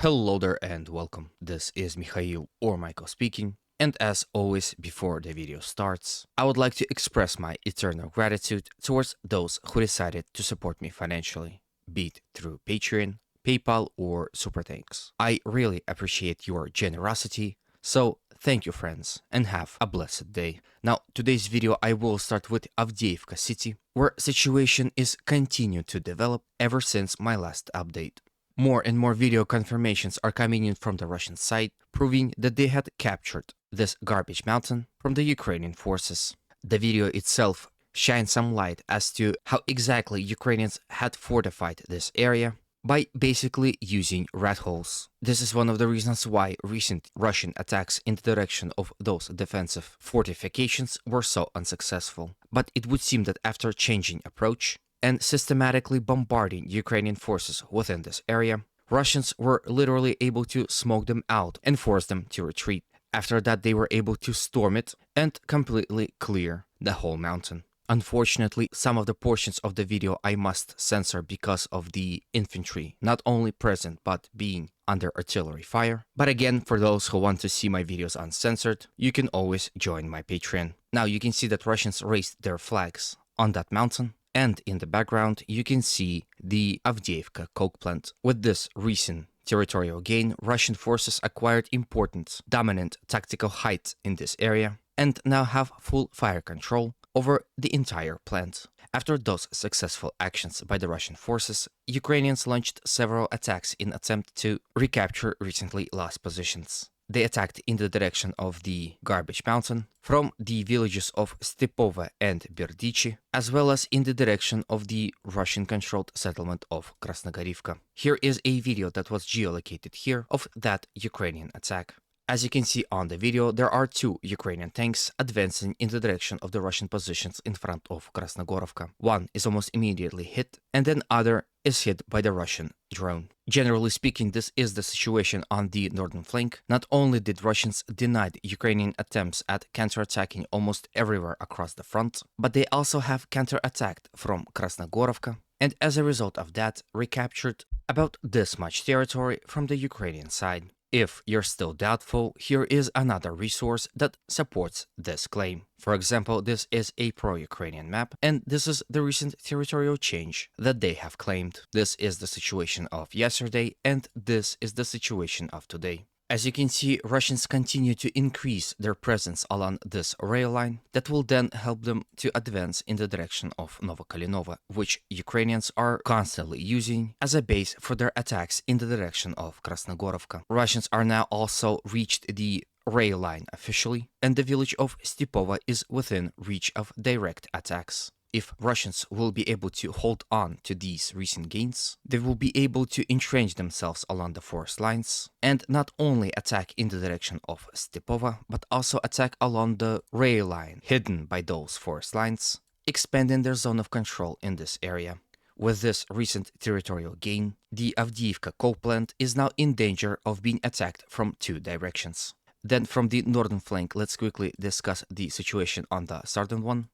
Hello there and welcome. This is Mikhail or Michael speaking. And as always, before the video starts, I would like to express my eternal gratitude towards those who decided to support me financially, be it through Patreon, PayPal, or Super Thanks. I really appreciate your generosity, so thank you friends and have a blessed day. Now, today's video I will start with Avdeevka city, where situation is continued to develop ever since my last update. More and more video confirmations are coming in from the Russian side, proving that they had captured this garbage mountain from the Ukrainian forces. The video itself shines some light as to how exactly Ukrainians had fortified this area by basically using rat holes. This is one of the reasons why recent Russian attacks in the direction of those defensive fortifications were so unsuccessful. But it would seem that after changing approach and systematically bombarding Ukrainian forces within this area, Russians were literally able to smoke them out and force them to retreat. After that, they were able to storm it and completely clear the whole mountain. Unfortunately, some of the portions of the video I must censor because of the infantry not only present but being under artillery fire. But again, for those who want to see my videos uncensored, you can always join my Patreon. Now you can see that Russians raised their flags on that mountain. And in the background, you can see the Avdeevka coke plant. With this recent territorial gain, Russian forces acquired important, dominant tactical height in this area and now have full fire control over the entire plant. After those successful actions by the Russian forces, Ukrainians launched several attacks in attempt to recapture recently lost positions. They attacked in the direction of the garbage mountain from the villages of Stepova and Berdichi, as well as in the direction of the Russian-controlled settlement of Krasnogorivka. Here is a video that was geolocated here of that Ukrainian attack. As you can see on the video, there are two Ukrainian tanks advancing in the direction of the Russian positions in front of Krasnogorovka. One is almost immediately hit, and then other is hit by the Russian drone. Generally speaking, this is the situation on the northern flank. Not only did Russians deny Ukrainian attempts at counterattacking almost everywhere across the front, but they also have counterattacked from Krasnogorovka, and as a result of that, recaptured about this much territory from the Ukrainian side. If you're still doubtful, here is another resource that supports this claim. For example, this is a pro-Ukrainian map, and this is the recent territorial change that they have claimed. This is the situation of yesterday, and this is the situation of today. As you can see, Russians continue to increase their presence along this rail line that will then help them to advance in the direction of Novokalinova, which Ukrainians are constantly using as a base for their attacks in the direction of Krasnogorovka. Russians are now also reached the rail line officially, and the village of Stepova is within reach of direct attacks. If Russians will be able to hold on to these recent gains, they will be able to entrench themselves along the forest lines and not only attack in the direction of Stepova, but also attack along the rail line hidden by those forest lines, expanding their zone of control in this area. With this recent territorial gain, the Avdeevka coal plant is now in danger of being attacked from two directions. Then from the northern flank, let's quickly discuss the situation on the southern one.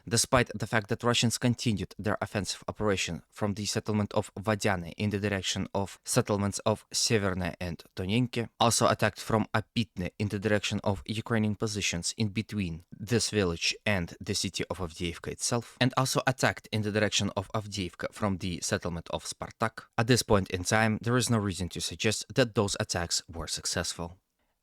Despite the fact that Russians continued their offensive operation from the settlement of Vadyane in the direction of settlements of Severne and Tonenke, also attacked from Apitne in the direction of Ukrainian positions in between this village and the city of Avdeevka itself, and also attacked in the direction of Avdeevka from the settlement of Spartak, at this point in time there is no reason to suggest that those attacks were successful.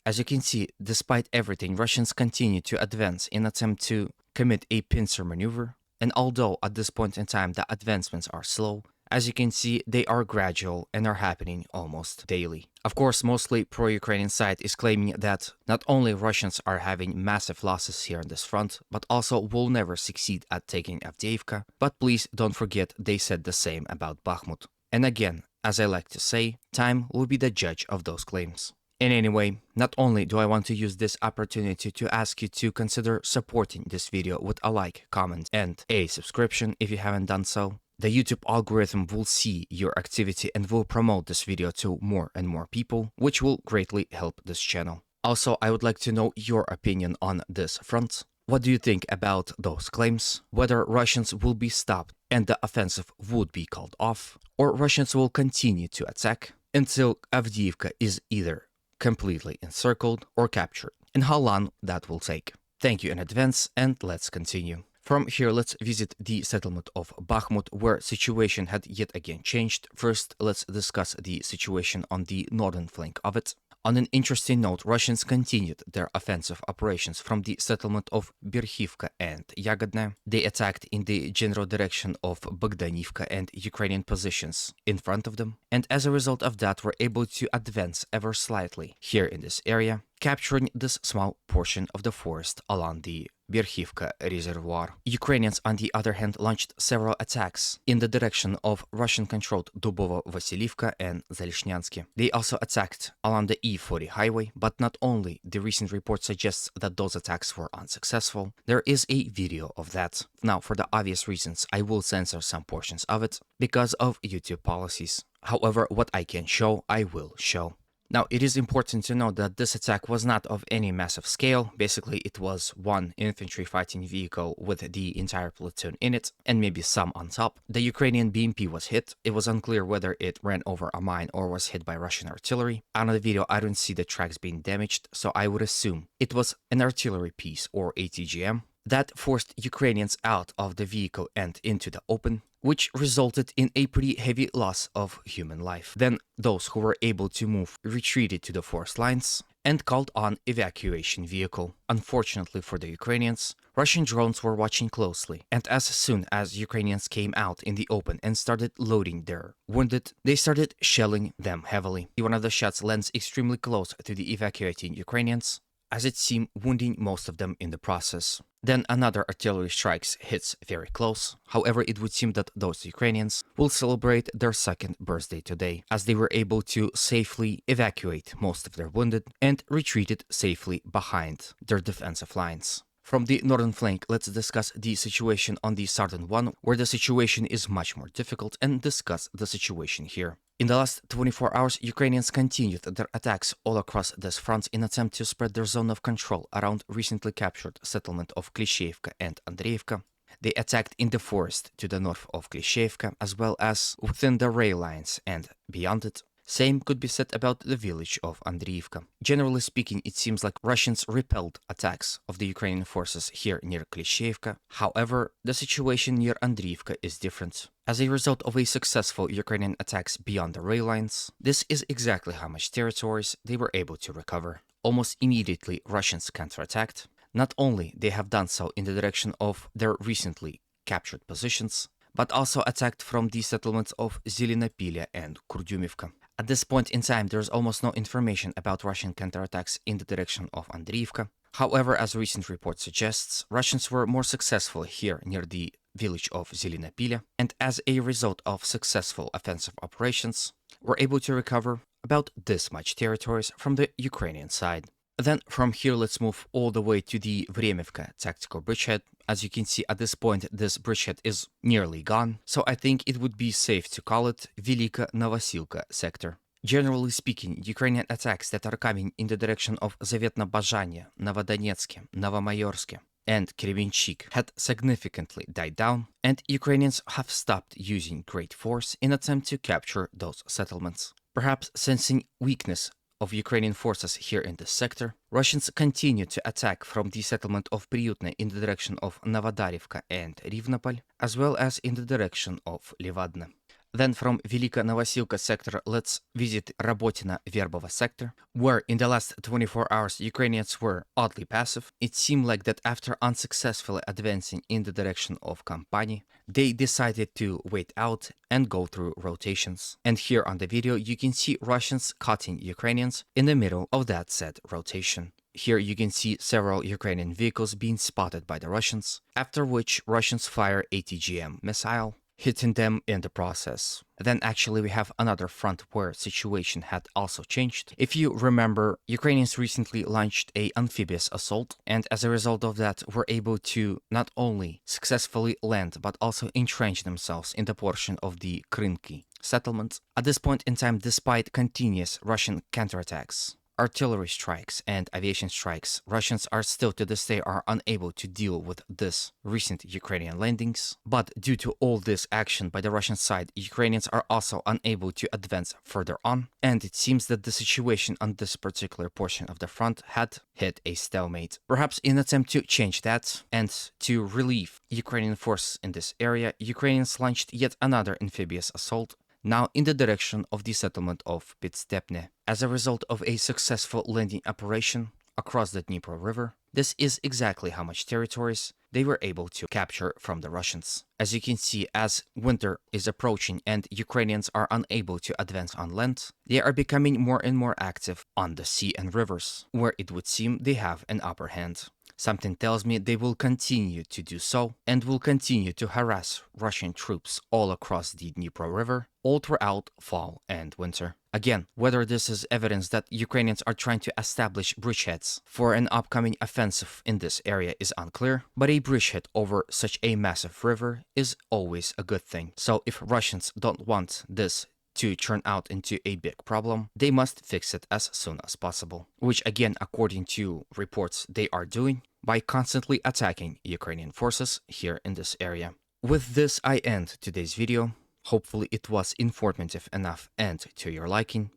As you can see, despite everything, Russians continue to advance in attempt to commit a pincer maneuver, and although at this point in time the advancements are slow, as you can see they are gradual and are happening almost daily. Of course, mostly pro-Ukrainian side is claiming that not only Russians are having massive losses here on this front, but also will never succeed at taking Avdeevka, but please don't forget they said the same about Bakhmut. And again, as I like to say, time will be the judge of those claims. And anyway, not only do I want to use this opportunity to ask you to consider supporting this video with a like, comment, and a subscription if you haven't done so, the YouTube algorithm will see your activity and will promote this video to more and more people, which will greatly help this channel. Also, I would like to know your opinion on this front. What do you think about those claims? Whether Russians will be stopped and the offensive would be called off, or Russians will continue to attack? until Avdeevka is either completely encircled or captured, and how long that will take. Thank you in advance, and let's continue. From here, let's visit the settlement of Bakhmut, where situation had yet again changed. First, let's discuss the situation on the northern flank of it. On an interesting note, Russians continued their offensive operations from the settlement of Berhivka and Yagodne. They attacked in the general direction of Bogdanivka and Ukrainian positions in front of them, and as a result of that were able to advance ever slightly here in this area, capturing this small portion of the forest along the Berhivka reservoir. Ukrainians, on the other hand, launched several attacks in the direction of Russian-controlled Dubovo-Vasilivka and Zalishняnsky. They also attacked along the E40 highway, but not only. The recent report suggests that those attacks were unsuccessful. There is a video of that. Now, for the obvious reasons, I will censor some portions of it because of YouTube policies. However, what I can show, I will show. Now, it is important to note that this attack was not of any massive scale. Basically, it was one infantry fighting vehicle with the entire platoon in it, and maybe some on top. The Ukrainian BMP was hit. It was unclear whether it ran over a mine or was hit by Russian artillery. On the video, I don't see the tracks being damaged, so I would assume it was an artillery piece or ATGM that forced Ukrainians out of the vehicle and into the open, which resulted in a pretty heavy loss of human life. Then those who were able to move retreated to the forest lines and called on evacuation vehicle. Unfortunately for the Ukrainians, Russian drones were watching closely, and as soon as Ukrainians came out in the open and started loading their wounded, they started shelling them heavily. One of the shots lands extremely close to the evacuating Ukrainians, as it seemed wounding most of them in the process. Then another artillery strike hits very close. However, it would seem that those Ukrainians will celebrate their second birthday today, as they were able to safely evacuate most of their wounded and retreated safely behind their defensive lines. From the northern flank, let's discuss the situation on the southern one, where the situation is much more difficult, and discuss the situation here. In the last 24 hours, Ukrainians continued their attacks all across this front in attempt to spread their zone of control around recently captured settlement of Klishevka and Andreevka. They attacked in the forest to the north of Klishevka, as well as within the rail lines and beyond it. Same could be said about the village of Andreevka. Generally speaking, it seems like Russians repelled attacks of the Ukrainian forces here near Klishevka. However, the situation near Andreevka is different. As a result of a successful Ukrainian attacks beyond the rail lines, this is exactly how much territories they were able to recover. Almost immediately, Russians counterattacked. Not only they have done so in the direction of their recently captured positions, but also attacked from the settlements of Zelenopilya and Kurdyumivka. At this point in time, there is almost no information about Russian counterattacks in the direction of Andreevka. However, as recent report suggests, Russians were more successful here near the village of Zelenopilya, and as a result of successful offensive operations, were able to recover about this much territories from the Ukrainian side. Then from here, let's move all the way to the Vremivka tactical bridgehead. As you can see at this point, this bridgehead is nearly gone, so I think it would be safe to call it Velika Novosilka sector. Generally speaking, Ukrainian attacks that are coming in the direction of Zavetno Bazhanye, Novodonetsk, Novomayorsk, and Kremenchik had significantly died down, and Ukrainians have stopped using great force in attempt to capture those settlements. Perhaps sensing weakness of Ukrainian forces here in this sector, Russians continue to attack from the settlement of Priutne in the direction of Novodarivka and Rivnopol, as well as in the direction of Levadne. Then from Velika Novosilka sector, let's visit Rabotina-Verbovo sector, where in the last 24 hours Ukrainians were oddly passive. It seemed like that after unsuccessfully advancing in the direction of Kampani, they decided to wait out and go through rotations. And here on the video you can see Russians cutting Ukrainians in the middle of that said rotation. Here you can see several Ukrainian vehicles being spotted by the Russians, after which Russians fire ATGM missile, hitting them in the process. Then actually we have another front where situation had also changed. If you remember, Ukrainians recently launched a amphibious assault, and as a result of that were able to not only successfully land but also entrench themselves in the portion of the Krynki settlement. At this point in time, despite continuous Russian counterattacks, artillery strikes and aviation strikes, Russians are still to this day are unable to deal with this recent Ukrainian landings. But due to all this action by the Russian side, Ukrainians are also unable to advance further on, and it seems that the situation on this particular portion of the front had hit a stalemate. Perhaps in an attempt to change that and to relieve Ukrainian forces in this area, Ukrainians launched yet another amphibious assault, now in the direction of the settlement of Pitstepne. As a result of a successful landing operation across the Dnipro River, this is exactly how much territories they were able to capture from the Russians. As you can see, as winter is approaching and Ukrainians are unable to advance on land, they are becoming more and more active on the sea and rivers, where it would seem they have an upper hand. Something tells me they will continue to do so and will continue to harass Russian troops all across the Dnipro River all throughout fall and winter. Again, whether this is evidence that Ukrainians are trying to establish bridgeheads for an upcoming offensive in this area is unclear, but a bridgehead over such a massive river is always a good thing. So if Russians don't want this to turn out into a big problem, they must fix it as soon as possible, which again, according to reports, they are doing by constantly attacking Ukrainian forces here in this area. With this, I end today's video. Hopefully it was informative enough and to your liking.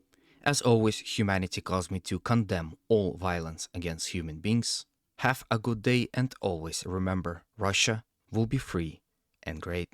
As always, humanity calls me to condemn all violence against human beings. Have a good day and always remember, Russia will be free and great.